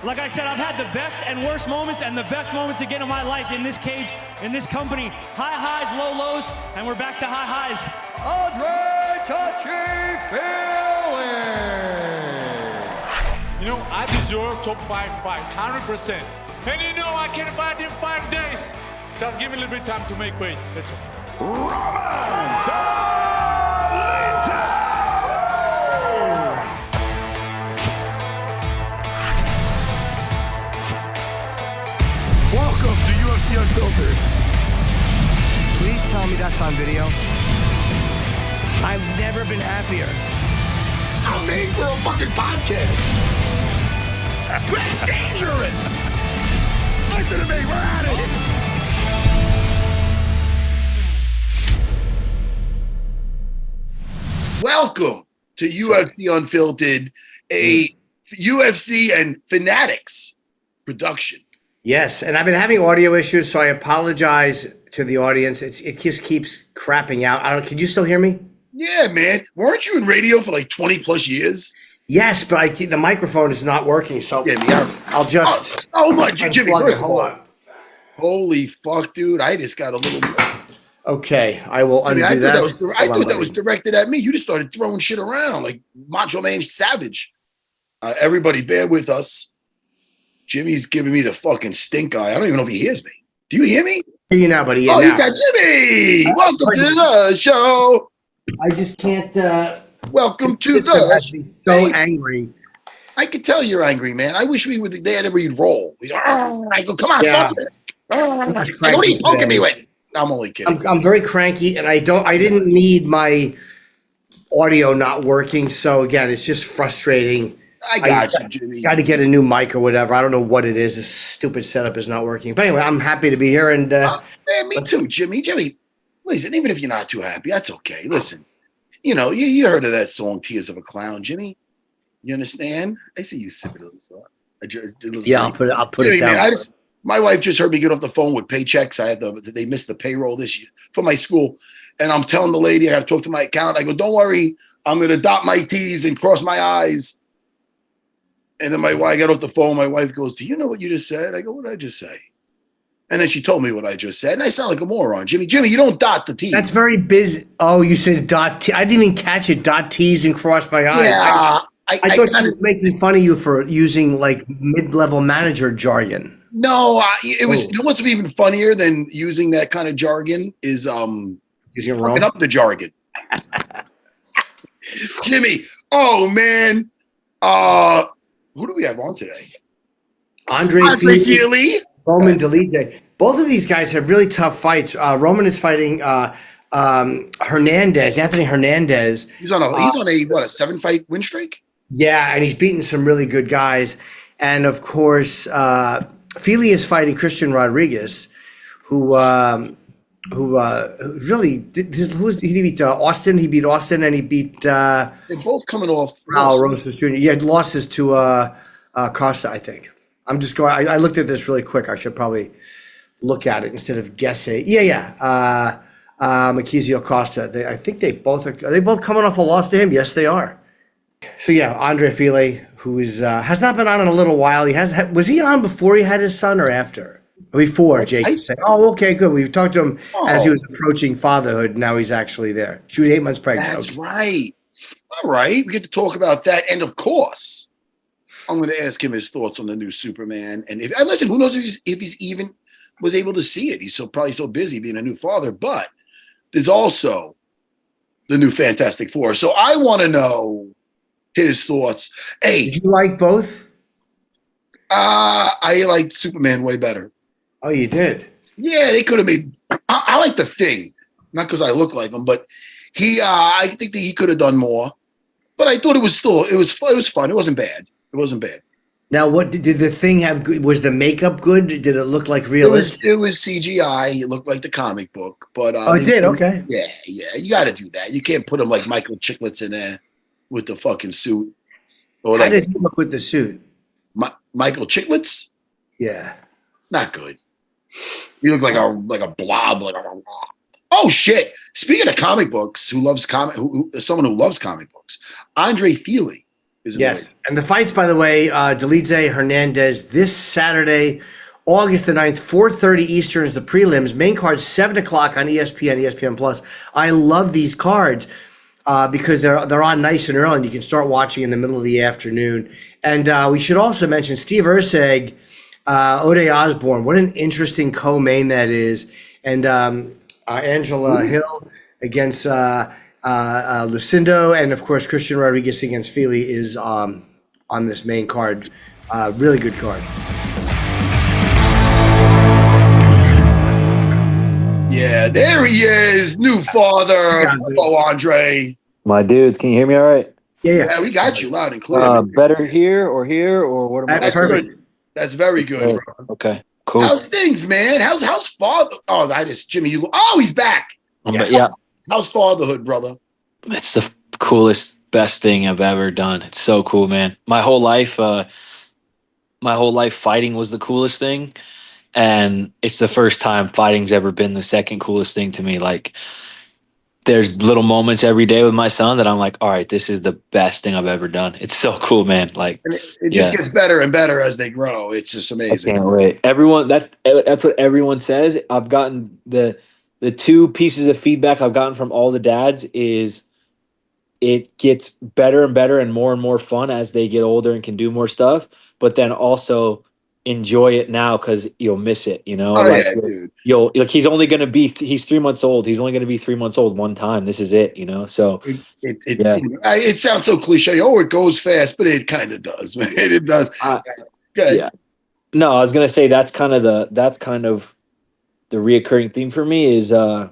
Like I said, I've had the best and worst moments and the best moments again in my life in this cage, in this company. High highs, low lows, and we're back to high highs. Andre Touchy Fili! You know, I deserve top 5 fight, 100%. And you know I can fight in 5 days. Just give me a little bit of time to make weight. That's all. Dolidze! Welcome to UFC Unfiltered. Please tell me that's on video. I've never been happier. I'm made for a fucking podcast. That's dangerous. Listen to me, we're at it. Welcome to UFC Unfiltered, a UFC and Fanatics production. Yes, and I've been having audio issues, so I apologize to the audience. It just keeps crapping out. Can you still hear me? Yeah, man. Weren't you in radio for like 20 plus years? Yes, but the microphone is not working, so I'll just. Oh my, Jimmy, unplug it. first of Hold all, on. holy fuck, dude! I just got a little. Okay, I will undo I that. thought that was directed at me. You just started throwing shit around like Macho Man Savage. Everybody, bear with us. Jimmy's giving me the fucking stink eye. I don't even know if he hears me. Do you hear me? You know, but Oh, you got Jimmy! Welcome to the show. I just can't. Welcome to the show. So angry. I could tell you're angry, man. I wish we would. They had everybody roll. I go, come on, stop it. What are you poking me with? I'm only kidding. I'm very cranky, and I didn't need my audio not working. So again, it's just frustrating. I got you, Jimmy. Got to get a new mic or whatever. I don't know what it is. This stupid setup is not working. But anyway, I'm happy to be here. And man, me too, Jimmy. Jimmy, listen, even if you're not too happy, that's okay. Listen, you know, you heard of that song, Tears of a Clown, Jimmy? You understand? I see you sipping a little song. Yeah, I'll put Jimmy, it down. Man, my wife just heard me get off the phone with paychecks. They missed the payroll this year for my school. And I'm telling the lady, I got to talk to my account. I go, don't worry. I'm going to dot my T's and cross my I's. And then I got off the phone. My wife goes, do you know what you just said? I go, what did I just say? And then she told me what I just said. And I sound like a moron. Jimmy, you don't dot the T's. That's very busy. Oh, you said dot T. I didn't even catch it. Dot T's and cross my I's. Yeah. I thought she was making fun of you for using like mid-level manager jargon. No, it was. You know what's even funnier than using that kind of jargon is using fucking up the jargon. Jimmy, oh man, who do we have on today? Andre Fili, Roman Dolidze. Both of these guys have really tough fights. Roman is fighting Hernandez, Anthony Hernandez. He's on a 7-fight win streak. Yeah, and he's beaten some really good guys. And of course, Fili is fighting Christian Rodriguez, who really did. He beat Austin. He beat Austin, and he beat. They're both coming off. Rosas Jr. Yeah, losses to Costa, I think. I'm just going. I looked at this really quick. I should probably look at it instead of guessing. Yeah. Makizio Costa. I think they both are. Are they both coming off a loss to him? Yes, they are. So yeah, Andre Fili, who is has not been on in a little while. Was he on before he had his son or after? Before, Jake said. Oh, okay, good. We talked to him as he was approaching fatherhood. Now he's actually there. She was 8 months pregnant. That's right. All right, we get to talk about that, and of course, I'm going to ask him his thoughts on the new Superman. And listen, who knows if he's even was able to see it? He's probably so busy being a new father. But there's also the new Fantastic Four. So I want to know his thoughts. Hey, did you like both? I liked Superman way better. Oh, you did? Yeah, they could have made. I like the Thing, not because I look like him, but I think that he could have done more. But I thought it was fun. It wasn't bad. Now, what did the Thing have? Was the makeup good? Did it look like realistic? It was CGI. It looked like the comic book, but it did. Okay. Yeah. You got to do that. You can't put him like Michael Chiklis in there with the fucking suit. How did he look with the suit? Michael Chiklis? Yeah. Not good. You look like a blob. Oh shit! Speaking of comic books, someone who loves comic books, Andre Fili is annoying. Yes. And the fights, by the way, Dolidze, Hernandez, this Saturday, August the 9th, 4:30 Eastern is the prelims. Main card, 7 o'clock on ESPN, ESPN Plus. I love these cards because they're on nice and early, and you can start watching in the middle of the afternoon. And we should also mention Steve Erceg, Ode Osborne. What an interesting co-main that is. And Angela Hill against Lucindo, and of course Christian Rodriguez against Fili is on this main card. Really good card. Yeah, there he is, new father. Hello, Andre. My dudes, can you hear me all right? Yeah, we got you loud and clear. Better here, or what am I? That's perfect. Good. That's very good, bro. Okay, cool. How's things, man? How's father? Oh, that is Jimmy. He's back. Yeah. How's fatherhood, brother? It's the coolest, best thing I've ever done. It's so cool, man. My whole life fighting was the coolest thing. And it's the first time fighting's ever been the second coolest thing to me. Like, there's little moments every day with my son that I'm like, all right, this is the best thing I've ever done. It's so cool, man. Like, and it just gets better and better as they grow. It's just amazing. I can't wait. Everyone, that's what everyone says. I've gotten the two pieces of feedback I've gotten from all the dads is it gets better and better and more fun as they get older and can do more stuff. But then also enjoy it now because you'll miss it, you know? Dude. He's only going to be, he's 3 months old. He's only going to be 3 months old one time. This is it, you know? So it sounds so cliche. Oh, it goes fast, but it kind of does, man. It does. Good. Yeah. No, I was going to say that's kind of the reoccurring theme for me is I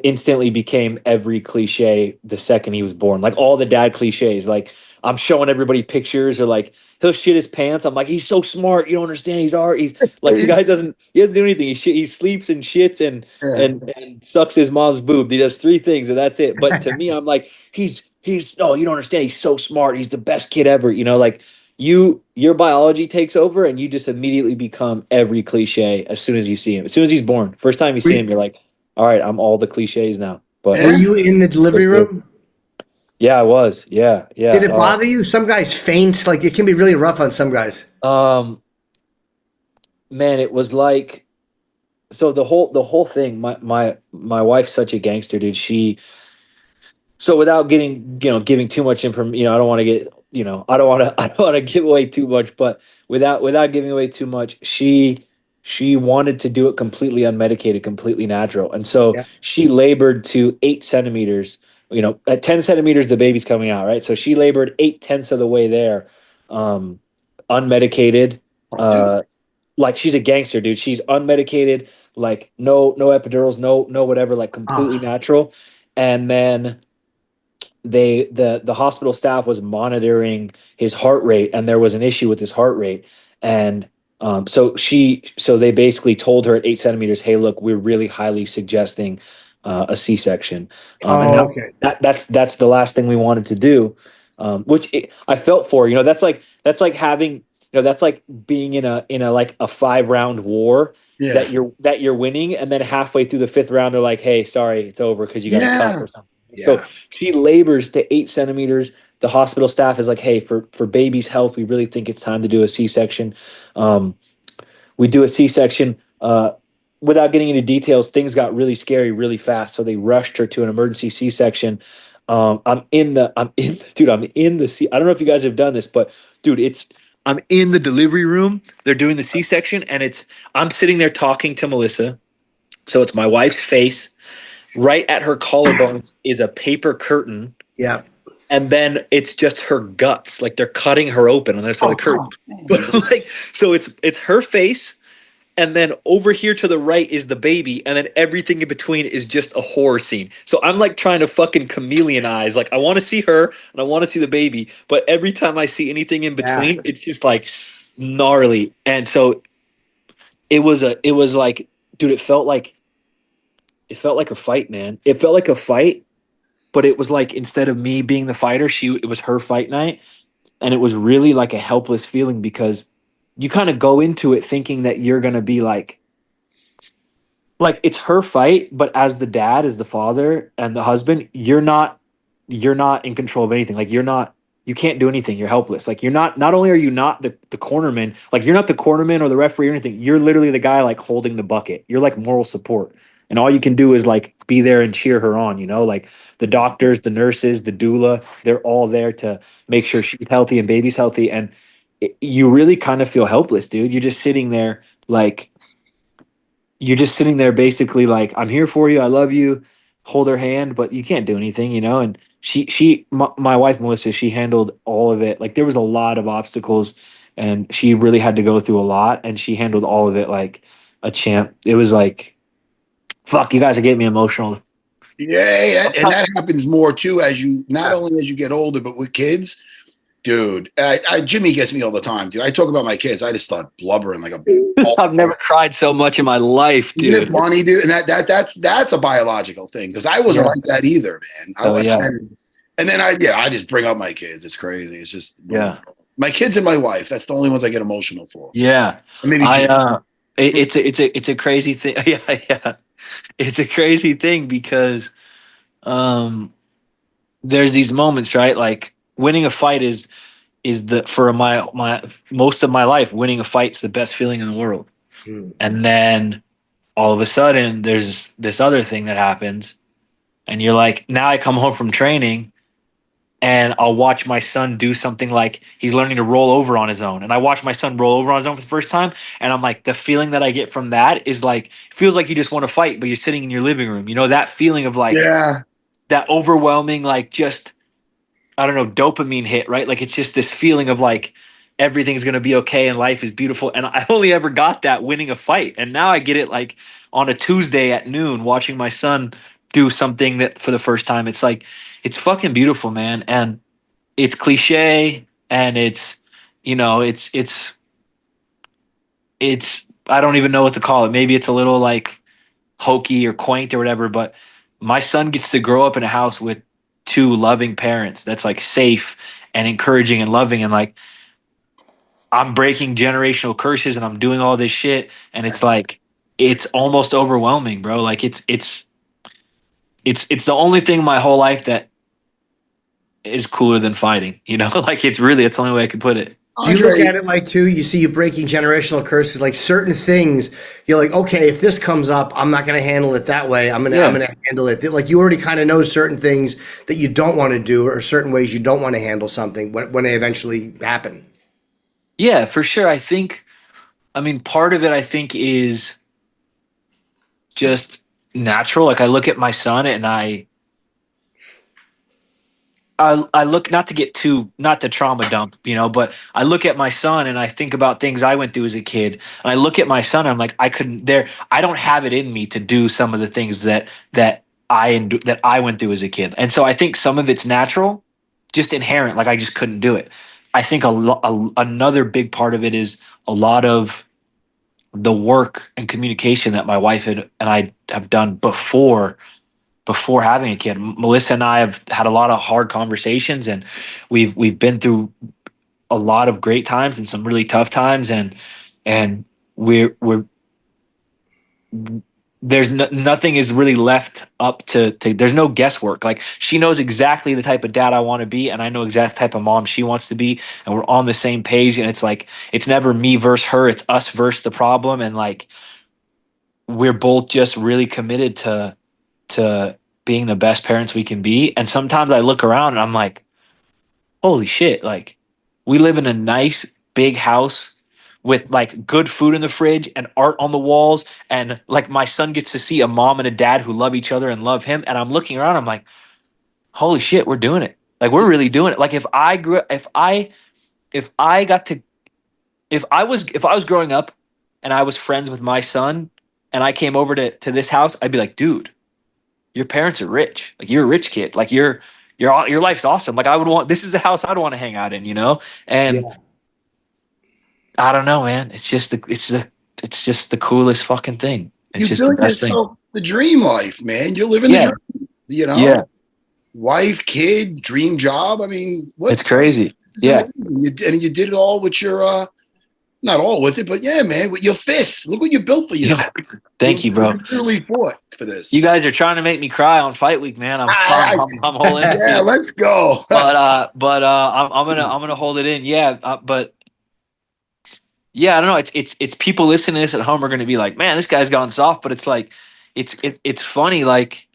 instantly became every cliche the second he was born. Like all the dad cliches, like I'm showing everybody pictures or like he'll shit his pants. I'm like, he's so smart. You don't understand. He's like the guy doesn't do anything. He sleeps and shits and sucks his mom's boob. He does 3 things and that's it. But to me, I'm like, you don't understand. He's so smart. He's the best kid ever. You know, like your biology takes over and you just immediately become every cliche as soon as you see him. As soon as he's born, first time you see him, you're like, all right, I'm all the cliches now. But were you in the delivery room? Yeah, I was. Yeah. Did it bother you? Some guys faint. Like it can be really rough on some guys. Man, it was like, so the whole thing. My wife's such a gangster, dude. So without giving too much information, I don't want to get, I don't want to give away too much. But without giving away too much, she wanted to do it completely unmedicated, completely natural. And so she labored to 8 centimeters, at 10 centimeters, the baby's coming out, right? So she labored 8/10 of the way there, unmedicated. Like she's a gangster, dude. She's unmedicated, like no epidurals, no whatever, like completely natural. And then the hospital staff was monitoring his heart rate and there was an issue with his heart rate. And so they basically told her at 8 centimeters, hey, look, we're really highly suggesting a C-section. Okay. That's the last thing we wanted to do, which I felt for. That's like having, that's like being in a like a 5-round war that you're winning, and then halfway through the 5th round, they're like, hey, sorry, it's over because you got a cut or something. Yeah. So she labors to 8 centimeters. The hospital staff is like, hey, for baby's health, we really think it's time to do a C-section. We do a C-section. Without getting into details, things got really scary really fast. So they rushed her to an emergency C-section. I'm in the C. I don't know if you guys have done this, but dude, I'm in the delivery room. They're doing the C-section and I'm sitting there talking to Melissa. So it's my wife's face. Right at her collarbone is a paper curtain. Yeah. And then it's just her guts. Like they're cutting her open on the other side of the curtain. But so it's her face. And then over here to the right is the baby. And then everything in between is just a horror scene. So I'm like trying to fucking chameleonize. Like I want to see her and I want to see the baby. But every time I see anything in between, it's just like gnarly. And so it was like, dude, it felt like a fight, man. It felt like a fight, but it was like, instead of me being the fighter, it was her fight night. And it was really like a helpless feeling because you kind of go into it thinking that you're going to be like it's her fight, but as the dad, as the father and the husband, you're not you're not in control of anything. Like you can't do anything. You're helpless. Like not only are you not the cornerman, like you're not the cornerman or the referee or anything. You're literally the guy like holding the bucket. You're like moral support. And all you can do is like be there and cheer her on, like the doctors, the nurses, the doula, they're all there to make sure she's healthy and baby's healthy. And you really kind of feel helpless, dude. You're just sitting there basically like, I'm here for you. I love you. Hold her hand, but you can't do anything, and my wife, Melissa, she handled all of it. Like there was a lot of obstacles and she really had to go through a lot and she handled all of it like a champ. It was like, fuck, you guys are getting me emotional. Yeah, and that happens more too not only as you get older, but with kids. Dude, Jimmy gets me all the time, dude. I talk about my kids. I just start blubbering like a. I've never cried so much in my life, dude. Isn't it funny, dude? And that's a biological thing because I wasn't like that either, man. And then I just bring up my kids. It's crazy. It's just my kids and my wife. That's the only ones I get emotional for. Yeah, maybe it's a crazy thing. Yeah, it's a crazy thing because there's these moments, right? Like winning a fight is for my most of my life, winning a fight's the best feeling in the world. And then all of a sudden there's this other thing that happens and you're like, now I come home from training and I'll watch my son do something like he's learning to roll over on his own. And I watch my son roll over on his own for the first time. And I'm like, the feeling that I get from that is like, it feels like you just want to fight, but you're sitting in your living room. That feeling of like, that overwhelming, like just, I don't know, dopamine hit, right? Like it's just this feeling of like everything's going to be okay and life is beautiful. And I only ever got that winning a fight. And now I get it like on a Tuesday at noon, watching my son do something that for the first time. It's like, it's fucking beautiful, man. And it's cliche and it's, it's, I don't even know what to call it. Maybe it's a little like hokey or quaint or whatever, but my son gets to grow up in a house with two loving parents that's like safe and encouraging and loving, and like I'm breaking generational curses and I'm doing all this shit and it's like it's almost overwhelming, bro. Like it's the only thing my whole life that is cooler than fighting, like it's the only way I could put it. Do you look at it like too? You see you breaking generational curses, like certain things. You're like, okay, if this comes up, I'm not going to handle it that way. I'm gonna handle it. Like you already kind of know certain things that you don't want to do, or certain ways you don't want to handle something when they eventually happen. Yeah, for sure. Part of it I think is just natural. Like I look at my son and I look, not to trauma dump, but I look at my son and I think about things I went through as a kid. And I look at my son and I'm like, I don't have it in me to do some of the things that I went through as a kid. And so I think some of it's natural, just inherent. Like I just couldn't do it. I think another big part of it is a lot of the work and communication that my wife and I have done before having a kid. Melissa and I have had a lot of hard conversations and we've been through a lot of great times and some really tough times. And there's nothing is really left up to there's no guesswork. Like she knows exactly the type of dad I want to be. And I know exact type of mom she wants to be. And we're on the same page. And it's like, it's never me versus her. It's us versus the problem. And like, we're both just really committed to being the best parents we can be. And sometimes I look around and I'm like, holy shit. Like we live in a nice big house with like good food in the fridge and art on the walls. And like my son gets to see a mom and a dad who love each other and love him. And I'm looking around, I'm like, holy shit, we're doing it. Like we're really doing it. Like if I was growing up and I was friends with my son and I came over to this house, I'd be like, dude, your parents are rich. Like you're a rich kid. Like your life's awesome. Like this is the house I'd want to hang out in, And I don't know, man. It's just the coolest fucking thing. It's just the best thing. The dream life, man. You're living the dream, Yeah. Wife, kid, dream job. I mean, it's crazy. And you did it all with your not all with it, but yeah, man, with your fists. Look what you built for yourself. Thank you, bro. You really fought for this. You guys are trying to make me cry on fight week, man. I'm all in. Yeah, let's go. But I'm gonna hold it in. Yeah, but yeah, I don't know. It's people listening to this at home are gonna be like, man, this guy's gone soft. But it's like, it's funny. Like,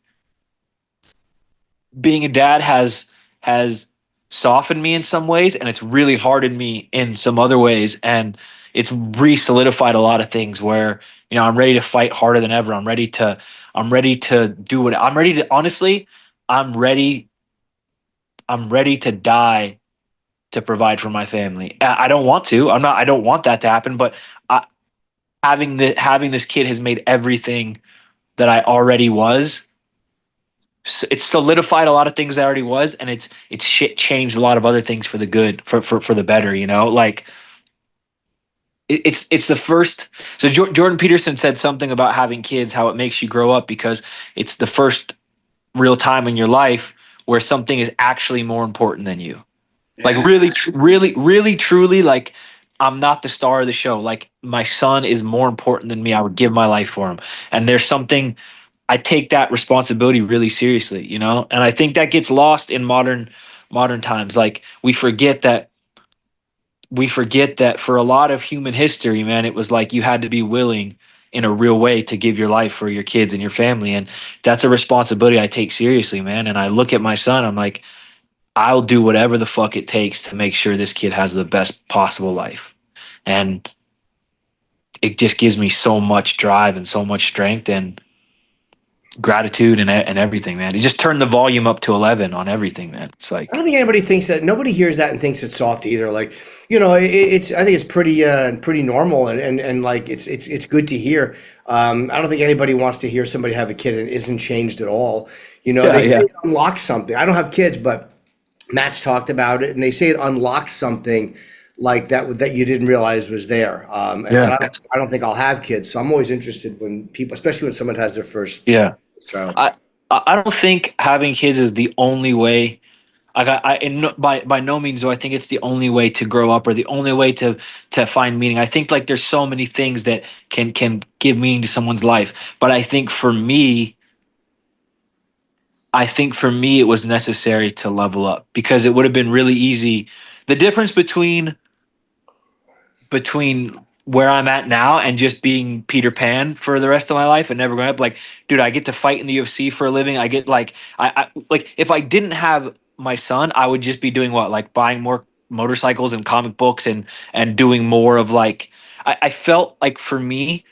being a dad has softened me in some ways, and it's really hardened me in some other ways, and it's re-solidified a lot of things where, I'm ready to fight harder than ever. I'm ready to do what I'm ready to, honestly, I'm ready to die to provide for my family. I don't want to. I don't want that to happen, but having this kid has made everything that I already was. It's solidified a lot of things I already was, and it's changed a lot of other things for the good, for the better. Like, it's the first. So Jordan Peterson said something about having kids, how it makes you grow up, because it's the first real time in your life where something is actually more important than you. Like, really, truly, like, I'm not the star of the show. Like, my son is more important than me. I would give my life for him. And there's something, I take that responsibility really seriously, and I think that gets lost in modern times. Like, we forget that for a lot of human history, man, it was like you had to be willing in a real way to give your life for your kids and your family. And that's a responsibility I take seriously, man. And I look at my son, I'm like, I'll do whatever the fuck it takes to make sure this kid has the best possible life. And it just gives me so much drive and so much strength and gratitude and everything, man. It just turned the volume up to 11 on everything, man. It's like, I don't think anybody thinks that. Nobody hears that and thinks it's soft either. Like, it's. I think it's pretty normal, and like it's good to hear. I don't think anybody wants to hear somebody have a kid and isn't changed at all. They say it unlocks something. I don't have kids, but Matt's talked about it, and they say it unlocks something like that you didn't realize was there. And I don't think I'll have kids, so I'm always interested when people, especially when someone has their first child. I don't think having kids is the only way. By no means do I think it's the only way to grow up or the only way to find meaning. I think, like, there's so many things that can give meaning to someone's life. But I think for me, it was necessary to level up, because it would have been really easy. The difference between where I'm at now and just being Peter Pan for the rest of my life and never going up, like, dude, I get to fight in the UFC for a living. I get, like, I like, if I didn't have my son, I would just be doing what? Like, buying more motorcycles and comic books and doing more of, like, I felt like, for me,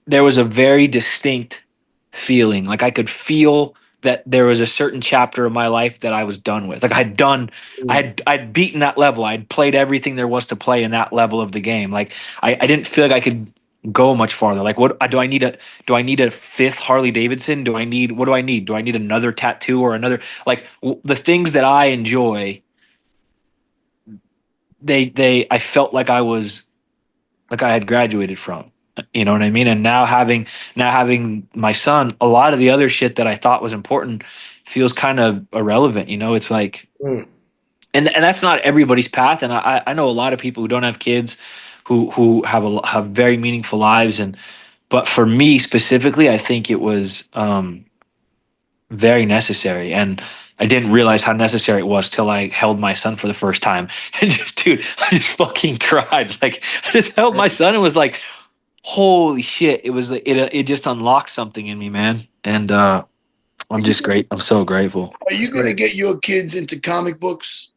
there was a very distinct feeling. Like, I could feel that there was a certain chapter of my life that I was done with. Like, I'd beaten that level. I'd played everything there was to play in that level of the game. Like, I didn't feel like I could go much farther. Like, what do I need a fifth Harley Davidson? What do I need? Do I need another tattoo or another, like, the things that I enjoy? I felt like I had graduated from. You know what I mean? And now having my son, a lot of the other shit that I thought was important feels kind of irrelevant. It's like, and that's not everybody's path. And I know a lot of people who don't have kids who have very meaningful lives. But for me specifically, I think it was very necessary. And I didn't realize how necessary it was till I held my son for the first time. And dude, I just fucking cried. Like, I just held my son and was like, holy shit. It just unlocked something in me, man. And I'm just great. I'm so grateful. Are you going to get your kids into comic books?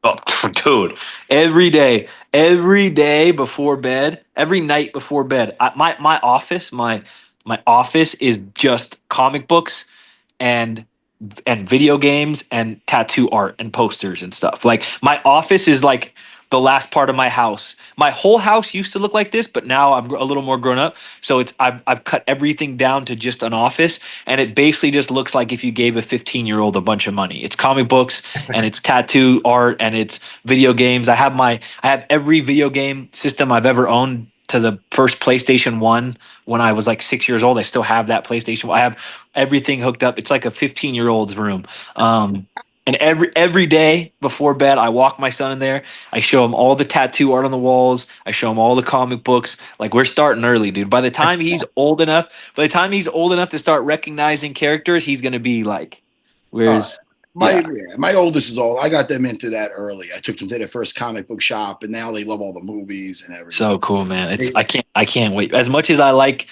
Oh, dude, every day before bed, every night before bed, my office is just comic books and video games and tattoo art and posters and stuff. Like, my office is like the last part of my house. My whole house used to look like this, but now I'm a little more grown up. So I've cut everything down to just an office, and it basically just looks like if you gave a 15-year-old a bunch of money. It's comic books and it's tattoo art and it's video games. I have every video game system I've ever owned to the first PlayStation 1 when I was like 6 years old. I still have that PlayStation. I have everything hooked up. It's like a 15-year-old's room. And every day before bed, I walk my son in there. I show him all the tattoo art on the walls. I show him all the comic books. Like, we're starting early, dude. By the time he's old enough to start recognizing characters, he's gonna be like, where's my oldest is all. I got them into that early. I took them to their first comic book shop, and now they love all the movies and everything. So cool, man. I can't wait. As much as I like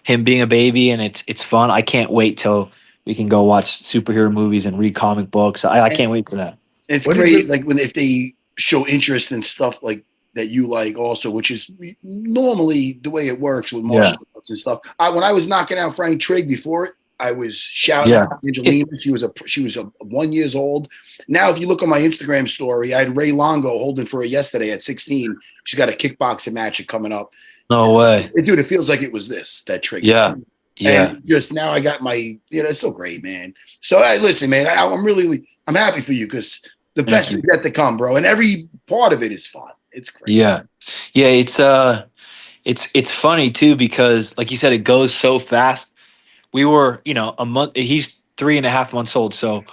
him being a baby and it's fun, I can't wait till we can go watch superhero movies and read comic books. I can't wait for that. It's great, like if they show interest in stuff like that you like also, which is normally the way it works with martial arts and stuff. When I was knocking out Frank Trigg before it, I was shouting out Angelina. She was 1 year old. Now, if you look on my Instagram story, I had Ray Longo holding for her yesterday at 16. She's got a kickboxing match coming up. No way. Dude, it feels like it was that Trigg. Yeah. Yeah. And just now I got my, it's so great, man. So listen, man, I'm happy for you because the best is yet to come, bro. And every part of it is fun. It's great. Yeah. Yeah. It's funny too, because like you said, it goes so fast. We were, a month, he's 3.5 months old. So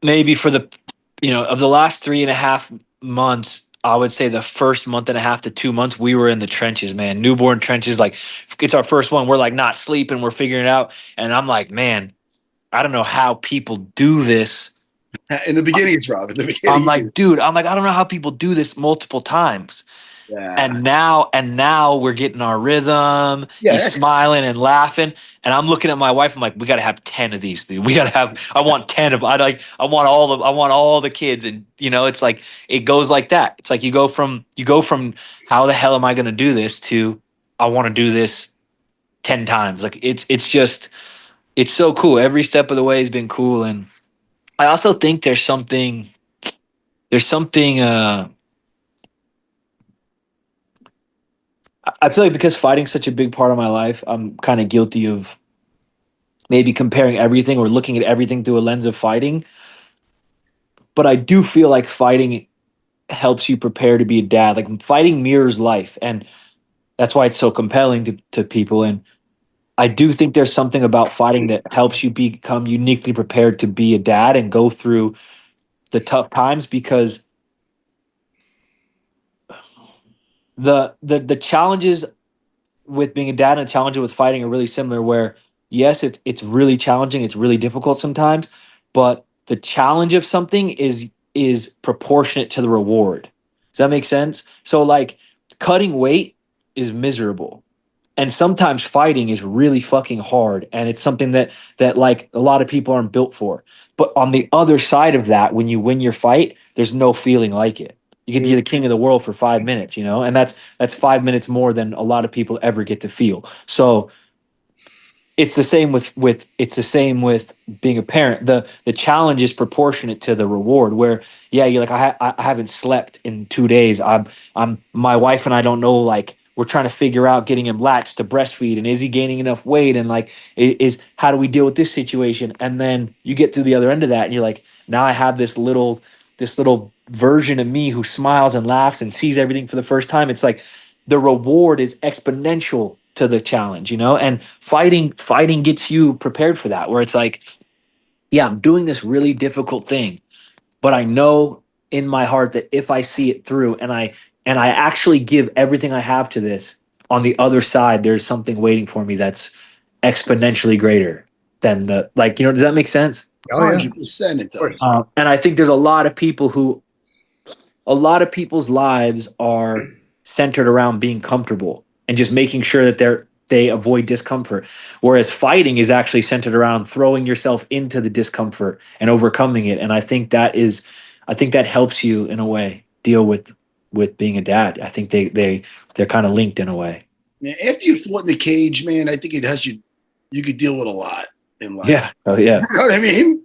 maybe for of the last 3.5 months, I would say the first month and a half to 2 months, we were in the trenches, man. Newborn trenches. Like, it's our first one. We're like not sleeping. We're figuring it out. And I'm like, man, I don't know how people do this. In the beginning, Rob. In the beginning, I'm like, dude. I don't know how people do this multiple times. Yeah. And now we're getting our rhythm. Yeah, he's smiling and laughing. And I'm looking at my wife. I'm like, we got to have 10 of these, dude. I want 10 of. I want all the kids. And it's like it goes like that. It's like you go from how the hell am I going to do this to I want to do this 10 times. Like it's so cool. Every step of the way has been cool. And I also think there's something. I feel like because fighting's such a big part of my life, I'm kind of guilty of maybe comparing everything or looking at everything through a lens of fighting. But I do feel like fighting helps you prepare to be a dad. Like, fighting mirrors life, and that's why it's so compelling to people. And I do think there's something about fighting that helps you become uniquely prepared to be a dad and go through the tough times, because the challenges with being a dad and the challenges with fighting are really similar, where yes, it's really challenging, it's really difficult sometimes, but the challenge of something is proportionate to the reward. Does that make sense? So like, cutting weight is miserable, and sometimes fighting is really fucking hard, and it's something that like a lot of people aren't built for. But on the other side of that, when you win your fight, there's no feeling like it. You get to be the king of the world for 5 minutes, and that's 5 minutes more than a lot of people ever get to feel. So it's the same with being a parent. The challenge is proportionate to the reward. Where you're like, I haven't slept in 2 days. I'm my wife and I don't know, like, we're trying to figure out getting him latched to breastfeed, and is he gaining enough weight, and like how do we deal with this situation? And then you get to the other end of that, and you're like, now I have this little version of me who smiles and laughs and sees everything for the first time. It's like the reward is exponential to the challenge, and fighting gets you prepared for that, where it's like, I'm doing this really difficult thing, but I know in my heart that if I see it through and I actually give everything I have to this, on the other side, there's something waiting for me that's exponentially greater than does that make sense? 100% it does. And I think there's a lot of people's lives are centered around being comfortable and just making sure that they avoid discomfort. Whereas fighting is actually centered around throwing yourself into the discomfort and overcoming it. And I think that helps you in a way deal with being a dad. I think they're kind of linked in a way. Yeah, after you fought in the cage, man, I think it has you could deal with a lot in life. Yeah. Oh yeah. You know what I mean?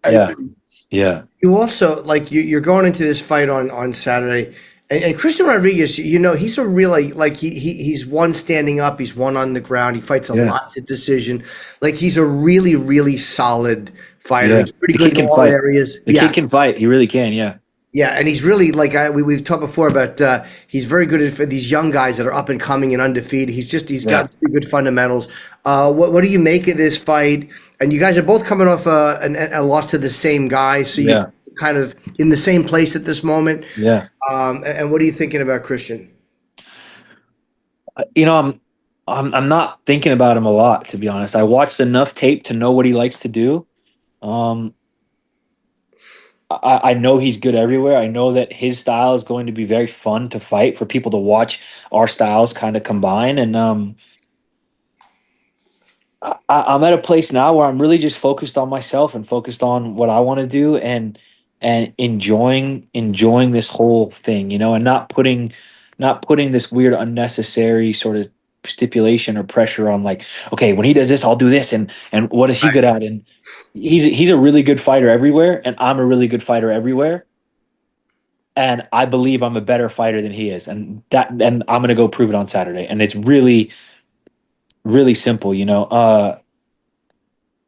Yeah. You also, like, you're going into this fight on Saturday, and Christian Rodriguez, he's a really, like, he's one standing up, he's one on the ground, he fights a lot of decision. Like, he's a really, really solid fighter. Yeah. He's pretty good in all areas. The kid can fight. He really can. Yeah. Yeah, and he's really like we've talked before about he's very good for these young guys that are up and coming and undefeated. He's got really good fundamentals. What do you make of this fight? And you guys are both coming off a loss to the same guy, so you're kind of in the same place at this moment. Yeah. And what are you thinking about Christian? You know, I'm not thinking about him a lot, to be honest. I watched enough tape to know what he likes to do. I know he's good everywhere. I know that his style is going to be very fun to fight for people to watch our styles kind of combine. And I'm at a place now where I'm really just focused on myself and focused on what I want to do and enjoying this whole thing, you know, and not putting this weird unnecessary sort of stipulation or pressure on like, okay, when he does this, I'll do this, and what is he good at? And he's a really good fighter everywhere, and I'm a really good fighter everywhere. And I believe I'm a better fighter than he is, and I'm gonna go prove it on Saturday. And it's really, really simple, you know.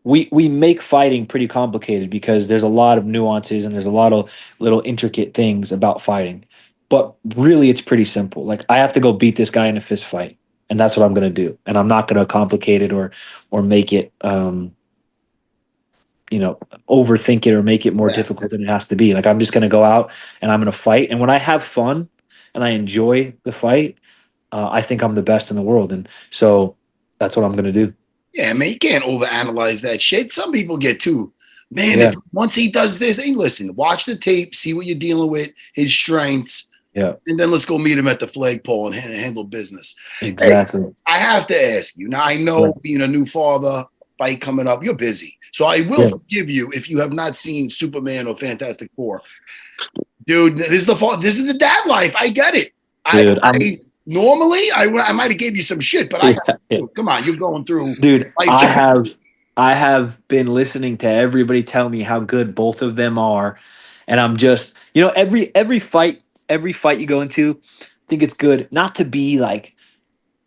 We make fighting pretty complicated because there's a lot of nuances and there's a lot of little intricate things about fighting. But really, it's pretty simple. Like, I have to go beat this guy in a fist fight, and that's what I'm going to do. And I'm not going to complicate it or make it, you know, overthink it or make it more difficult than it has to be. Like, I'm just going to go out and I'm going to fight. And when I have fun and I enjoy the fight, I think I'm the best in the world. And so that's what I'm going to do. Yeah, man, you can't overanalyze that shit. Some people get too, man, if, once he does this, hey, listen, watch the tape, see what you're dealing with, his strengths. Yeah. And then let's go meet him at the flagpole and handle business. Exactly. Hey, I have to ask you. Now, I know being a new father, fight coming up, you're busy. So I will forgive you if you have not seen Superman or Fantastic Four. Dude, this is the dad life. I get it. Dude, normally I might have gave you some shit, but come on, you're going through. Dude, I have been listening to everybody tell me how good both of them are. And I'm just, you know, every fight you go into, I think it's good not to be like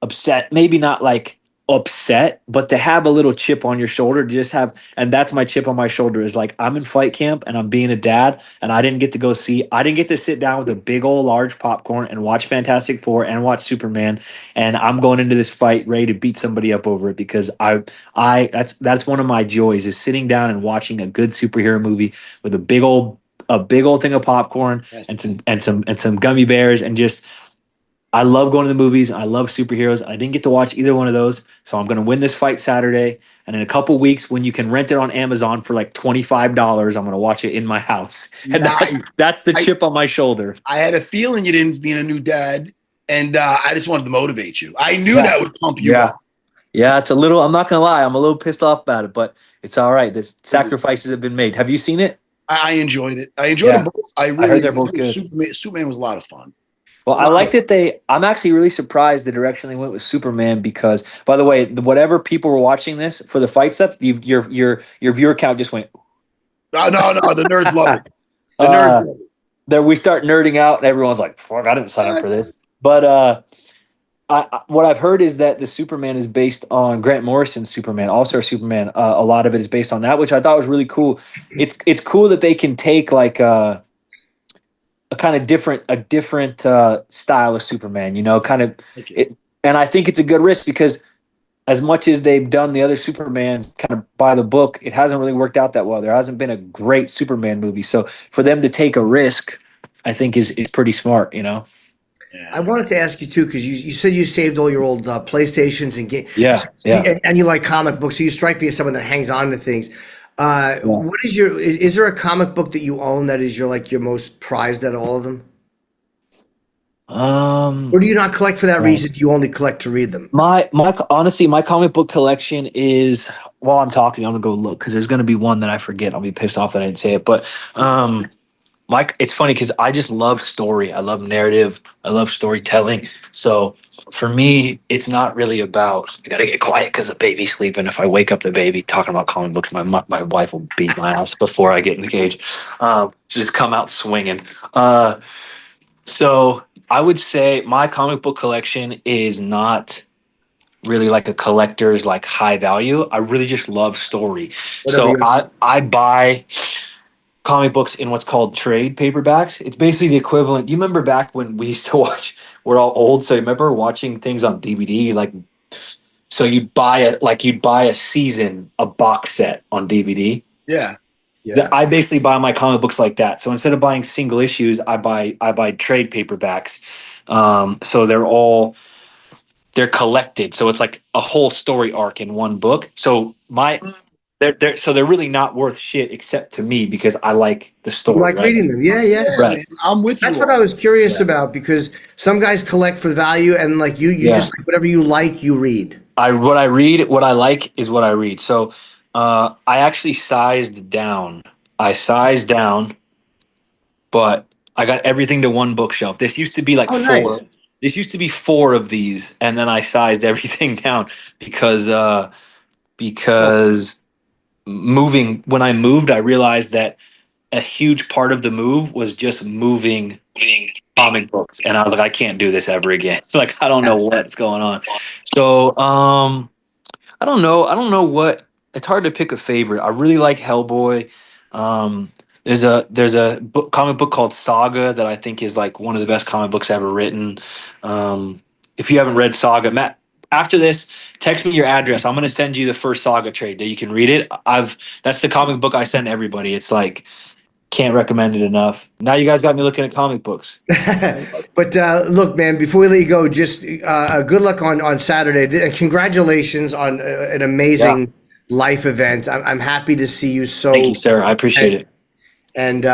upset, maybe not like upset, but to have a little chip on your shoulder, to just have, and that's my chip on my shoulder is like, I'm in fight camp and I'm being a dad and I didn't get to sit down with a big old large popcorn and watch Fantastic Four and watch Superman. And I'm going into this fight ready to beat somebody up over it because that's one of my joys is sitting down and watching a good superhero movie with a big old thing of popcorn and some gummy bears and just, I love going to the movies. I love superheroes. I didn't get to watch either one of those. So I'm going to win this fight Saturday. And in a couple weeks, when you can rent it on Amazon for like $25, I'm going to watch it in my house. And that's the chip on my shoulder. I had a feeling you didn't being a new dad. And I just wanted to motivate you. I knew that would pump you up. Yeah, it's a little, I'm not going to lie. I'm a little pissed off about it, but it's all right. The sacrifices have been made. Have you seen it? I enjoyed it. I enjoyed them both. I heard they're both good. Superman was a lot of fun. Well, I like that I'm actually really surprised the direction they went with Superman because, by the way, whatever people were watching this for the fight stuff, your viewer count just went. No, the nerds love it. The nerds love it. There we start nerding out, and everyone's like, "Fuck, I didn't sign up for this." But what I've heard is that the Superman is based on Grant Morrison's Superman, All-Star Superman. A lot of it is based on that, which I thought was really cool. It's cool that they can take like a kind of different style of Superman, you know, and I think it's a good risk because as much as they've done the other Supermans kind of by the book, it hasn't really worked out that well. There hasn't been a great Superman movie. So for them to take a risk, I think is pretty smart, you know? Yeah. I wanted to ask you too, because you said you saved all your old PlayStations and games. Yeah. And you like comic books. So you strike me as someone that hangs on to things. What is is there a comic book that you own that is your most prized out of all of them? Or do you not collect for that reason? Do you only collect to read them? Honestly, my comic book collection is, while I'm talking, I'm gonna go look because there's gonna be one that I forget. I'll be pissed off that I didn't say it. But it's funny because I just love story. I love narrative. I love storytelling. So for me, it's not really about, I gotta get quiet because the baby's sleeping. If I wake up the baby talking about comic books, my wife will beat my ass before I get in the cage. Just come out swinging. So I would say my comic book collection is not really like a collector's like high value. I really just love story. So I buy comic books in what's called trade paperbacks. It's basically the equivalent. You remember back when we used to watch? We're all old, so you remember watching things on DVD, like. So you'd buy a season, a box set on DVD. Yeah. Yeah. I basically buy my comic books like that. So instead of buying single issues, I buy trade paperbacks. So they're collected. So it's like a whole story arc in one book. So they're really not worth shit except to me because I like the You story. like reading them. Yeah, yeah. Right. Man, I'm with you. That's what I was curious about, because some guys collect for value, and like you just like whatever you like, you read. What I like is what I read. So I actually sized down. But I got everything to one bookshelf. This used to be like Oh, four. nice. This used to be four of these, and then I sized everything down because when I moved, I realized that a huge part of the move was just moving comic books, and I was like, I can't do this ever again. Like, I don't know what's going on. So I don't know what. It's hard to pick a favorite. I really like Hellboy. There's a comic book called Saga that I think is like one of the best comic books ever written. If you haven't read Saga, Matt, after this, text me your address. I'm gonna send you the first Saga trade that you can read it. That's the comic book I send everybody. It's like, can't recommend it enough. Now you guys got me looking at comic books. But look, man, before we let you go, just good luck on Saturday, and congratulations on an amazing life event. I'm happy to see you. So Thank you, sir. I appreciate it. And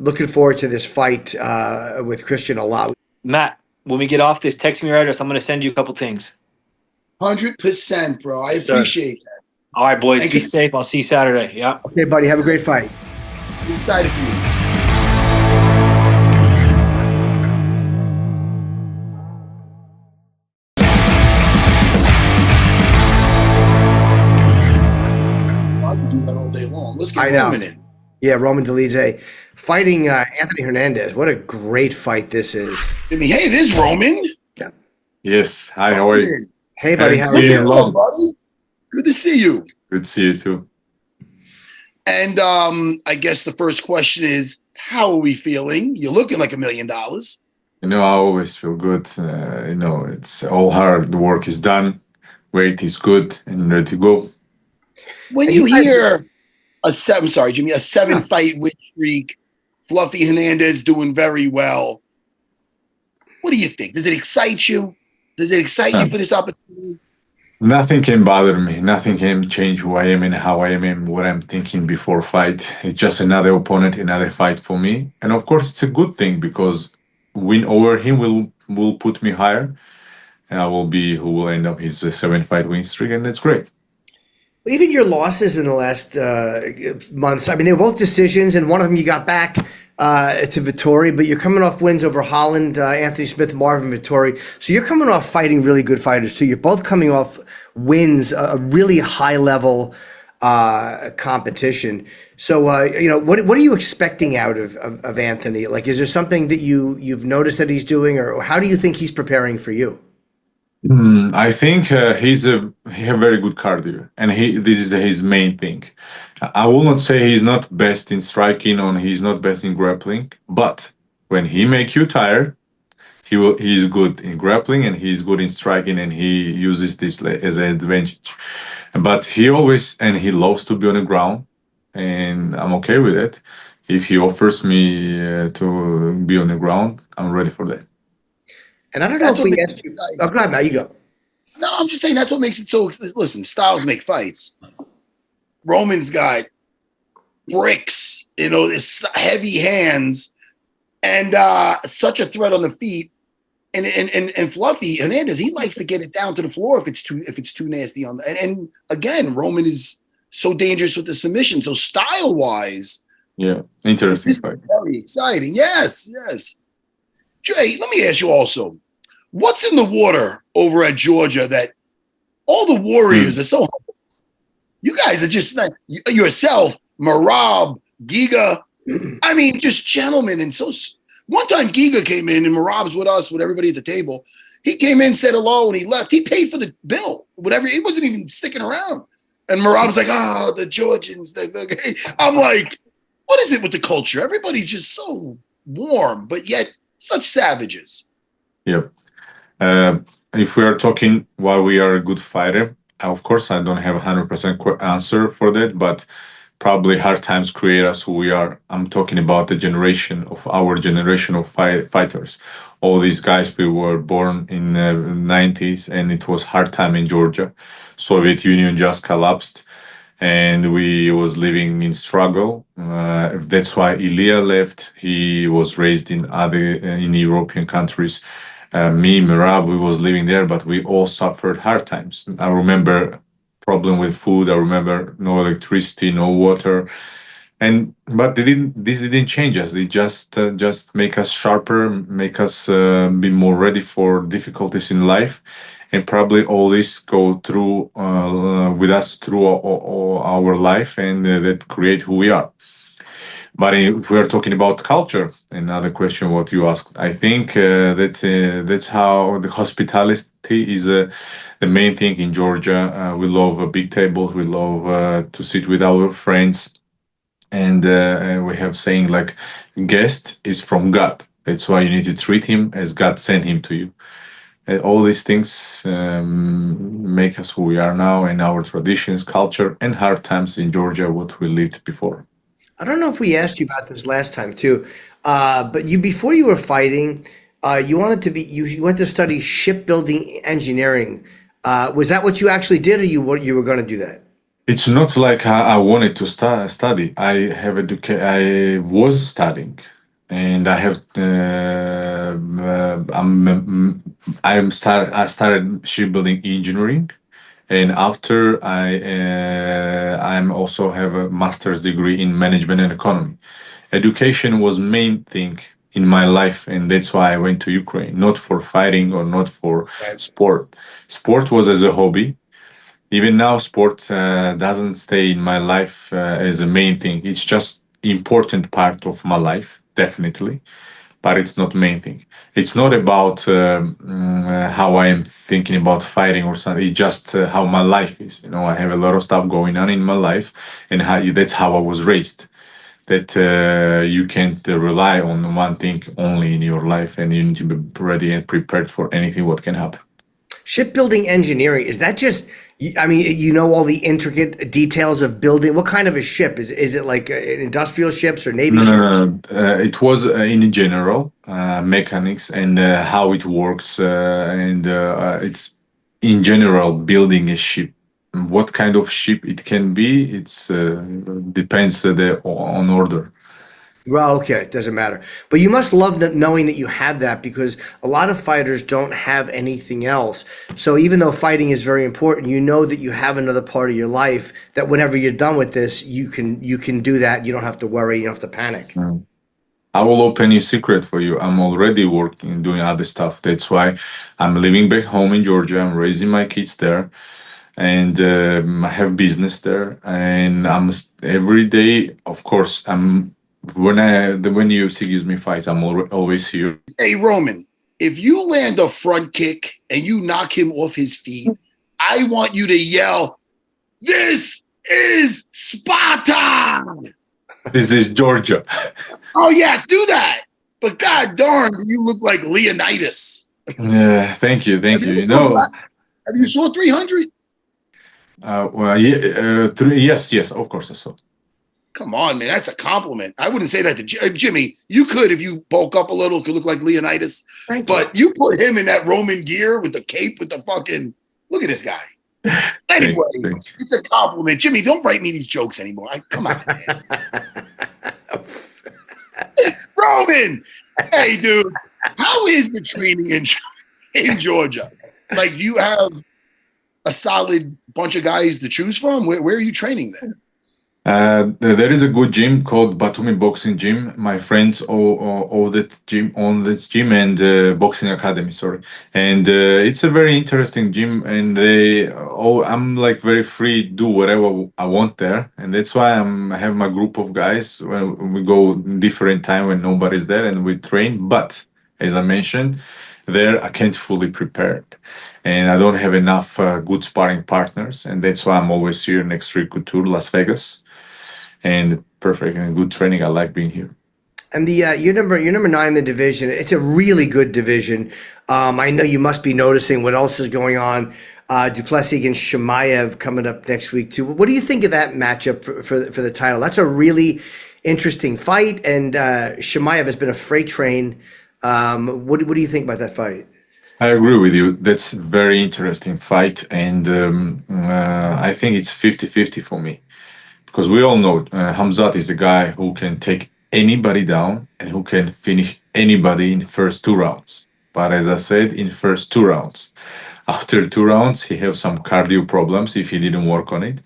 looking forward to this fight with Christian a lot. Matt, when we get off this, text me your address. I'm going to send you a couple things. 100%, bro. I appreciate that. All right, boys. Thank Be you. safe. I'll see you Saturday. Yeah. Okay, buddy. Have a great fight. I'm excited for you. I could do that all day long. Let's get Roman in. Yeah, Roman Dolidze fighting Anthony Hernandez. What a great fight this is. I mean, hey, there's Roman. Yes. Hi, how are you? Hey, buddy. How are See you? you. Hello, buddy. Good to see you. Good to see you too. And I guess the first question is, how are we feeling? You're looking like $1 million. You know, I always feel good. You know, it's all hard. The work is done. Weight is good and ready to go. When you hear a seven fight win streak, Fluffy Hernandez doing very well, what do you think? Does it excite you? Does it excite you for this opportunity? Nothing can bother me. Nothing can change who I am and how I am and what I'm thinking before fight. It's just another opponent, another fight for me. And of course, it's a good thing because win over him will put me higher. And I will be who will end up his 7-fight win streak, and that's great. Even your losses in the last months, I mean, they were both decisions, and one of them you got back to Vettori, but you're coming off wins over Holland, Anthony Smith, Marvin Vettori. So you're coming off fighting really good fighters, too. You're both coming off wins, a really high-level competition. So, what are you expecting out of Anthony? Like, is there something that you've noticed that he's doing, or how do you think he's preparing for you? I think he have very good cardio, and this is his main thing. I will not say he's not best in striking or he's not best in grappling, but when he make you tired, he's good in grappling and he's good in striking, and he uses this as an advantage. But he loves to be on the ground, and I'm okay with it. If he offers me to be on the ground, I'm ready for that. And I don't know if we asked you. Oh, go ahead, now you go. No, I'm just saying that's what makes it so. Listen, styles make fights. Roman's got bricks, it's heavy hands, and such a threat on the feet. And Fluffy Hernandez, he likes to get it down to the floor if it's too nasty on the. And again, Roman is so dangerous with the submission. So style wise, yeah, interesting this fight. is very exciting. Yes. Jay, let me ask you also, what's in the water over at Georgia that all the Warriors are so humble? You guys are just like yourself, Marab, Giga. I mean, just gentlemen. And so one time Giga came in and Marab's with us, with everybody at the table. He came in, said hello, and he left. He paid for the bill, whatever. He wasn't even sticking around. And Marab's like, the Georgians. I'm like, What is it with the culture? Everybody's just so warm, but yet such savages. Yep. If we are talking why we are a good fighter, of course, I don't have a 100% answer for that, but probably hard times create us who we are. I'm talking about the generation of our generation of fighters. All these guys, we were born in the 90s, and it was hard time in Georgia. Soviet Union just collapsed, and we was living in struggle. That's why Ilya left. He was raised in other in European countries. Me, Mirab, we was living there, but we all suffered hard times. I remember problem with food. I remember no electricity, no water, and but This didn't change us. They just make us sharper, make us be more ready for difficulties in life, and probably all this go through with us through our life, and that create who we are. But if we are talking about culture, another question what you asked, I think that's how the hospitality is the main thing in Georgia. We love big tables. We love to sit with our friends, and we have saying like, guest is from God. That's why you need to treat him as God sent him to you. All these things make us who we are now, and our traditions, culture, and hard times in Georgia, what we lived before. I don't know if we asked you about this last time too, but you before you were fighting, you wanted to be you went to study shipbuilding engineering. Was that what you actually did, or you were going to do that? It's not like I wanted to study. I was studying, and I have. I started shipbuilding engineering, and after I'm also have a master's degree in management and economy. Education was main thing in my life, and that's why I went to Ukraine, not for fighting or not for Right. sport. Sport was as a hobby. Even now, sport doesn't stay in my life as a main thing. It's just important part of my life, definitely, but it's not main thing. It's not about how I am thinking about fighting or something. It's just how my life is. You know, I have a lot of stuff going on in my life, and that's how I was raised. That you can't rely on one thing only in your life, and you need to be ready and prepared for anything what can happen. Shipbuilding engineering, is that just, I mean, you know all the intricate details of building. What kind of a ship? Is it like industrial ships or Navy No, ships? no, no. It was in general mechanics and how it works, and it's in general building a ship. What kind of ship it can be, it's depends on order. Well, okay, it doesn't matter. But you must love that knowing that you have that because a lot of fighters don't have anything else. So even though fighting is very important, you know that you have another part of your life that whenever you're done with this, you can do that. You don't have to worry, you don't have to panic. Mm. I will open a secret for you. I'm already working, doing other stuff. That's why I'm living back home in Georgia. I'm raising my kids there, and I have business there. And every day, of course, I'm when UFC gives me fights, I'm always here. Hey, Roman, if you land a front kick and you knock him off his feet, I want you to yell, "This is Sparta!" This is Georgia. Oh, yes, do that. But God darn, you look like Leonidas. Yeah, thank you. Have you saw 300? Well, yeah, yes, of course I saw. Come on, man. That's a compliment. I wouldn't say that to Jimmy. You could if you bulk up a little, could look like Leonidas. Thank you. But you put him in that Roman gear with the cape, with the fucking, look at this guy. Anyway, Thank it's a compliment. Jimmy, don't write me these jokes anymore. Come on, man. Roman, hey, dude, how is the training in Georgia? Like, do you have a solid bunch of guys to choose from? Where are you training there? There is a good gym called Batumi Boxing Gym. My friends own this gym and boxing academy. Sorry, and it's a very interesting gym. And I'm like very free, do whatever I want there, and that's why I have my group of guys. When we go different time when nobody's there, and we train. But as I mentioned, there I can't fully prepare it, and I don't have enough good sparring partners, and that's why I'm always here next week to Las Vegas. and perfect and good training. I like being here. And the you're number 9 in the division. It's a really good division. I know you must be noticing what else is going on. Duplessis against Chimaev coming up next week too. What do you think of that matchup for the title? That's a really interesting fight, and Chimaev has been a freight train. What do you think about that fight? I agree with you. That's a very interesting fight, and I think it's 50-50 for me. Because we all know Hamzat is a guy who can take anybody down and who can finish anybody in the first 2 rounds. But as I said, in first 2 rounds. After 2 rounds, he has some cardio problems if he didn't work on it.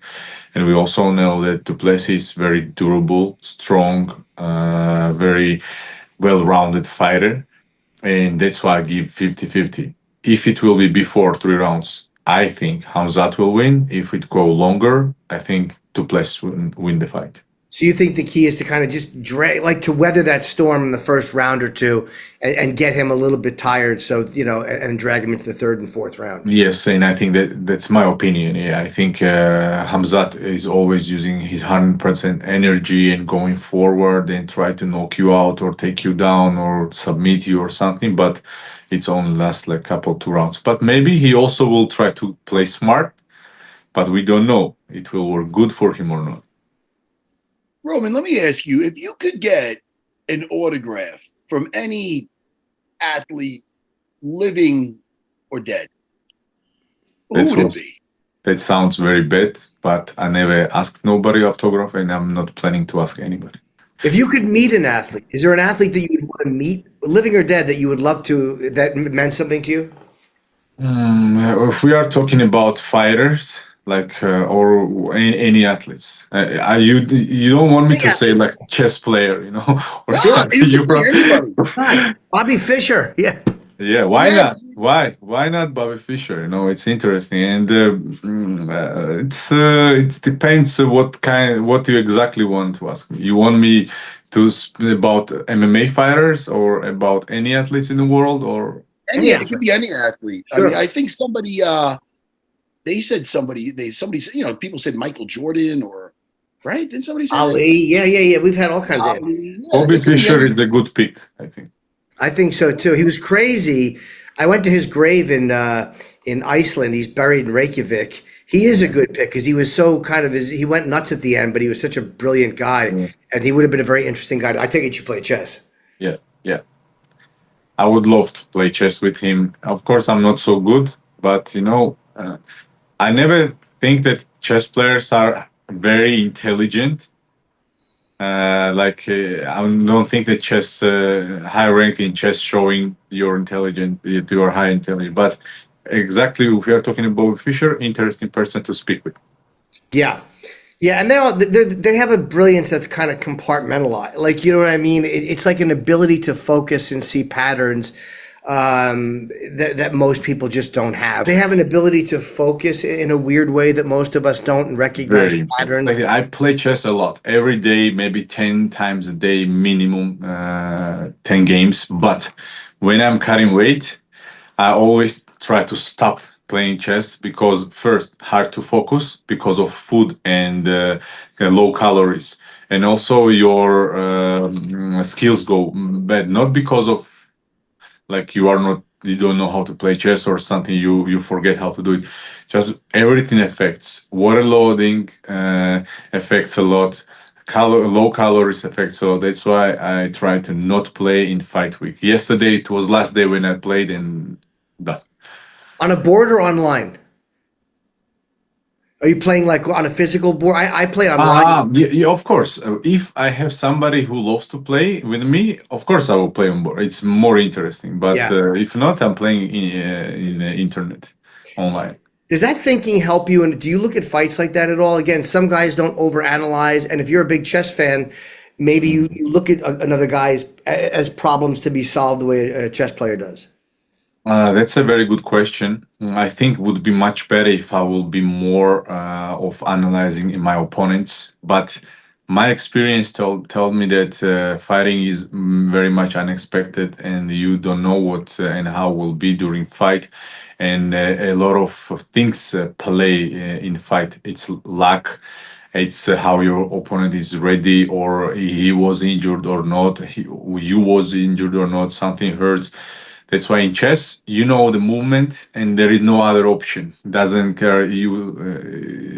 And we also know that Duplessis is very durable, strong, very well-rounded fighter. And that's why I give 50-50. If it will be before 3 rounds, I think Hamzat will win. If it go longer, I think Duplessis will win the fight. So you think the key is to kind of just to weather that storm in the first round or two and get him a little bit tired, so and drag him into the 3rd and 4th round. Yes, and I think that's my opinion. Yeah, I think Hamzat is always using his 100% energy and going forward and try to knock you out or take you down or submit you or something, but it's only lasts like couple 2 rounds. But maybe he also will try to play smart, but we don't know it will work good for him or not. Roman, let me ask you, if you could get an autograph from any athlete, living or dead, who would it be? That sounds very bad, but I never asked nobody autograph, and I'm not planning to ask anybody. If you could meet an athlete, is there an athlete that you would want to meet, living or dead, that you would love to, that meant something to you? If we are talking about fighters, or any athletes, you don't want me to say like chess player, or something. Anybody. Bobby Fischer, yeah. Yeah, why not? Why not Bobby Fischer? It's interesting, and it depends what you exactly want to ask me. You want me to speak about MMA fighters or about any athletes in the world, or it could be any athlete. Sure. I mean, I think somebody. They said somebody said, people said Michael Jordan right? Didn't somebody say Ali? Yeah. We've had all kinds of. Bobby Fischer is a good pick, I think. I think so too. He was crazy. I went to his grave in Iceland. He's buried in Reykjavik. He is a good pick because he was so he went nuts at the end, but he was such a brilliant guy, and he would have been a very interesting guy. I think he should play chess. Yeah. I would love to play chess with him. Of course, I'm not so good, but I never think that chess players are very intelligent. I don't think that chess, high ranked in chess, showing your high intelligence. But exactly, if we are talking about Fischer, interesting person to speak with. Yeah, and they have a brilliance that's kind of compartmentalized. You know what I mean? It's like an ability to focus and see patterns that most people just don't have. They have an ability to focus in a weird way that most of us don't, and recognize patterns. I play chess a lot, every day, maybe 10 times a day, minimum 10 games. But when I'm cutting weight, I always try to stop playing chess because first, hard to focus because of food and low calories. And also your skills go bad, not because of you don't know how to play chess or something, you forget how to do it. Just everything affects. Water loading affects a lot. Low calories affects a lot. That's why I try to not play in fight week. Yesterday, it was last day when I played and done. On a board or online? Are you playing on a physical board? I play online. Yeah, of course. If I have somebody who loves to play with me, of course I will play on board. It's more interesting. But if not, I'm playing in the internet, online. Does that thinking help you? And do you look at fights like that at all? Again, some guys don't overanalyze. And if you're a big chess fan, maybe you look at another guy as problems to be solved the way a chess player does. That's a very good question. I think it would be much better if I will be more of analyzing in my opponents. But my experience told me that fighting is very much unexpected, and you don't know what and how will be during fight. And a lot of things play in fight. It's luck, It's how your opponent is ready, or he was injured or not, you was injured or not, something hurts. That's why in chess, you know the movement, and there is no other option. Doesn't care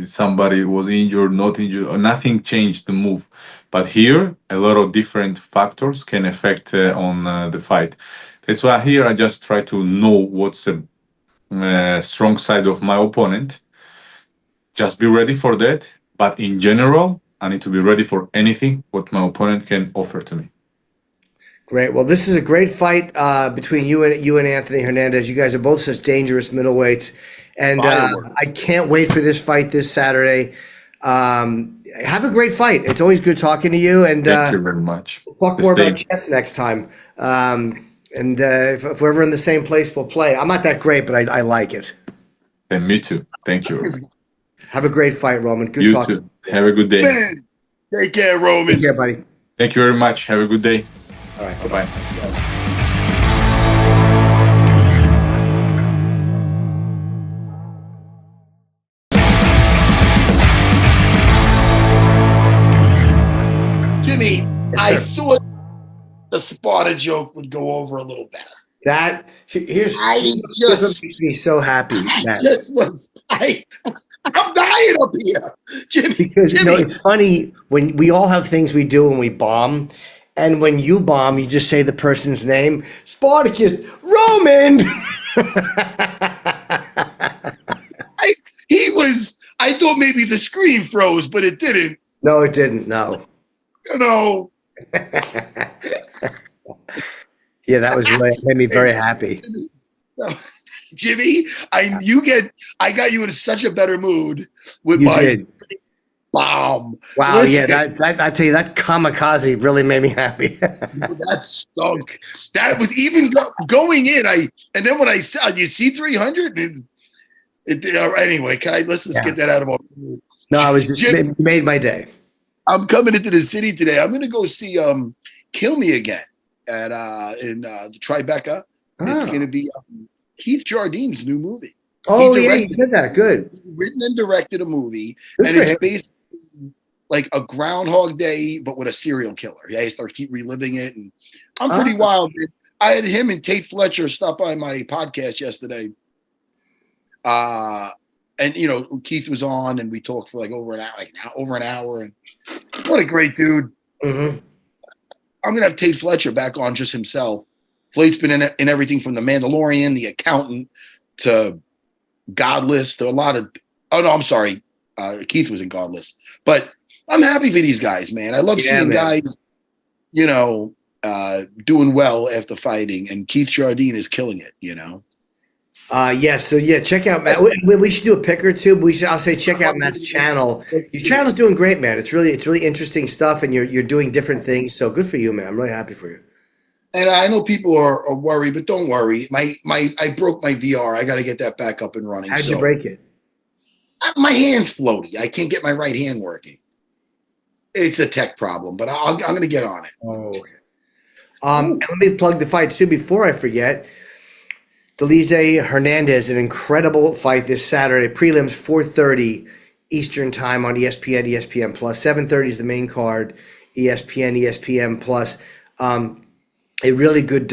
somebody was injured, not injured, or nothing changed the move. But here, a lot of different factors can affect on the fight. That's why here I just try to know what's the strong side of my opponent. Just be ready for that. But in general, I need to be ready for anything what my opponent can offer to me. Great. Well, this is a great fight between you and Anthony Hernandez. You guys are both such dangerous middleweights, and I can't wait for this fight this Saturday. Have a great fight. It's always good talking to you. And thank you very much. We'll talk more about chess next time. And if we're ever in the same place, we'll play. I'm not that great, but I like it. And me too. Thank you. Have a great fight, Roman. Good talking. You too. Have a good day. Man, take care, Roman. Take care, buddy. Thank you very much. Have a good day. All right. Bye-bye. Jimmy, I thought the Sparta joke would go over a little better. Here's what makes me so happy. I'm dying up here, Jimmy. Because Jimmy. It's funny when we all have things we do when we bomb, and when you bomb, you just say the person's name, Spartacus Roman. I thought maybe the screen froze, but it didn't. No, it didn't. No. No. Yeah, that was really made me very happy. Jimmy, I got you in such a better mood with bomb. Wow, listen, I tell you, that kamikaze really made me happy. That stunk. That was even going in. And then when I saw you see 300, anyway, let's just get that out of our. No, I was just made my day. I'm coming into the city today. I'm gonna go see Kill Me Again at in the Tribeca. Oh. It's gonna be Keith Jardine's new movie. Oh, he said that. Good. He written and directed a movie, and it's basically like a Groundhog Day, but with a serial killer. Yeah, he started keep reliving it, and I'm pretty wild. I had him and Tate Fletcher stop by my podcast yesterday. And Keith was on, and we talked for over an hour, and what a great dude. Mm-hmm. I'm gonna have Tate Fletcher back on just himself. Flate's been in everything from The Mandalorian, The Accountant, to Godless, to a lot of. Oh no, I'm sorry, Keith was in Godless, but I'm happy for these guys, man. I love seeing guys, doing well after fighting, and Keith Jardine is killing it. So check out Matt. We should do a pick or two. I'll say check out Matt's channel. Your channel's doing great, man. It's really interesting stuff, and you're doing different things. So good for you, man. I'm really happy for you. And I know people are worried, but don't worry. I broke my VR. I got to get that back up and running. How'd you break it? My hand's floaty. I can't get my right hand working. It's a tech problem, but I'm going to get on it. Oh, okay. And let me plug the fight too before I forget. Dolidze Hernandez, an incredible fight this Saturday. Prelims 4:30 Eastern time on ESPN, ESPN Plus. 7:30 is the main card. ESPN, ESPN Plus. A really good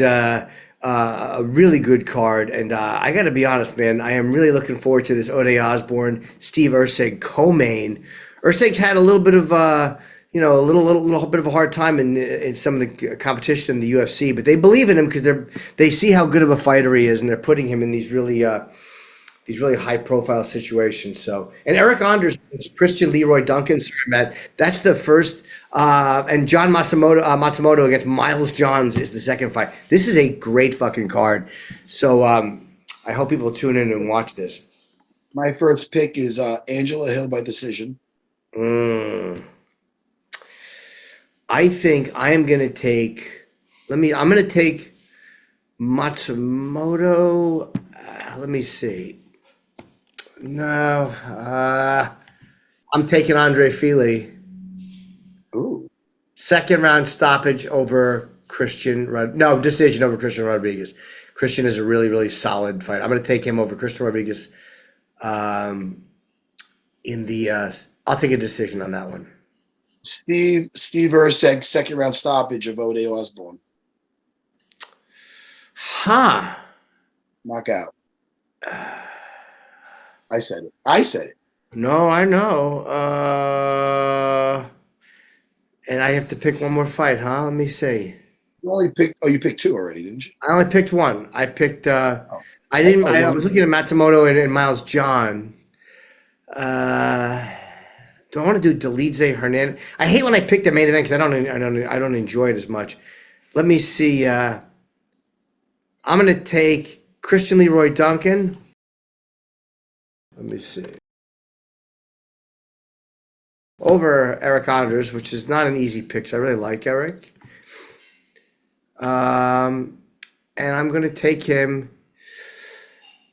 card. And I got to be honest, man. I am really looking forward to this Ode Osborne, Steve Erceg co-main. Erceg's had a little bit of a little bit of a hard time in some of the competition in the UFC, but they believe in him because they see how good of a fighter he is, and they're putting him in these really high profile situations. So, and Eric Anders, Christian Leroy Duncan, sorry, Matt, that's the first, and John Matsumoto against Miles Johns is the second fight. This is a great fucking card. So I hope people tune in and watch this. My first pick is Angela Hill by decision. I think I am going to take. I'm going to take Matsumoto. Let me see. No, I'm taking Andre Fili. Ooh. Second round stoppage over Christian. Decision over Christian Rodriguez. Christian is a really, really solid fight. I'm going to take him over Christian Rodriguez in the I'll take a decision on that one. Steve Urseg, second round stoppage of Ode Osborne. Huh. Knockout. I said it. No, I know. And I have to pick one more fight, huh? Let me see. You picked two already, didn't you? I only picked one. I picked. I was looking at Matsumoto and Miles John. Do I want to do Dolidze Hernandez? I hate when I pick the main event because I don't enjoy it as much. Let me see. I'm going to take Christian Leroy Duncan. Let me see. Over Eric Anders, which is not an easy pick. So I really like Eric. And I'm going to take him.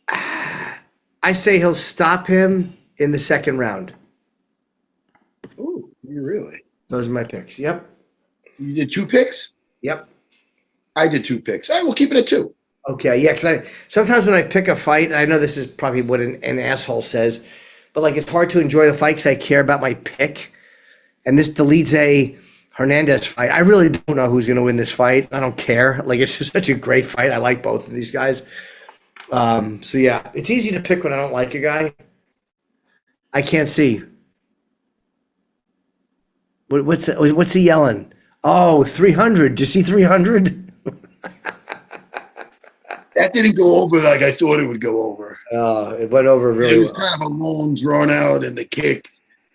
I say he'll stop him in the second round. Ooh, you really? Those are my picks. Yep. You did 2 picks? Yep. I did 2 picks. All right, we'll keep it at 2. Okay, yeah, because sometimes when I pick a fight, and I know this is probably what an asshole says, but like it's hard to enjoy the fight because I care about my pick. And this Dolidze Hernandez fight, I really don't know who's going to win this fight. I don't care. Like it's just such a great fight. I like both of these guys. So yeah, it's easy to pick when I don't like a guy. I can't see. What's he yelling? Oh, 300. Did you see 300? That didn't go over like I thought it would go over. It went over really It was well. kind of a long drawn out and the kick.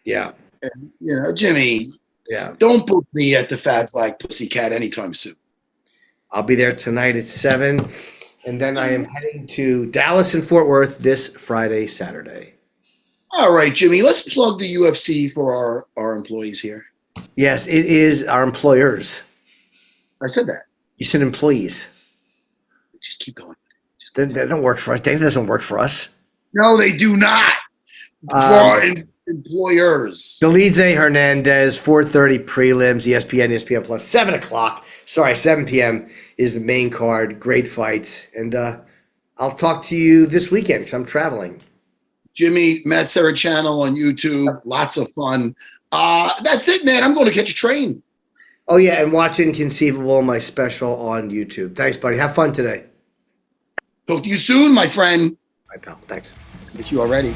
Yeah. And, Jimmy, Yeah. don't book me at the Fat Black Pussycat anytime soon. I'll be there tonight at 7. And then I am heading to Dallas and Fort Worth this Friday, Saturday. All right, Jimmy, let's plug the UFC for our employees here. Yes, it is our employers. I said that. You said employees. Just keep going. That don't work for us. That doesn't work for us. No, they do not. For our employers. Dolidze Hernandez, 4:30 prelims, ESPN Plus, 7 o'clock. Sorry, 7 p.m. is the main card. Great fights. And I'll talk to you this weekend because I'm traveling. Jimmy, Matt Serra channel on YouTube. Lots of fun. That's it, man. I'm going to catch a train. Oh, yeah, and watch Inconceivable, my special on YouTube. Thanks, buddy. Have fun today. Talk to you soon, my friend. Bye, pal. Thanks. Miss you already.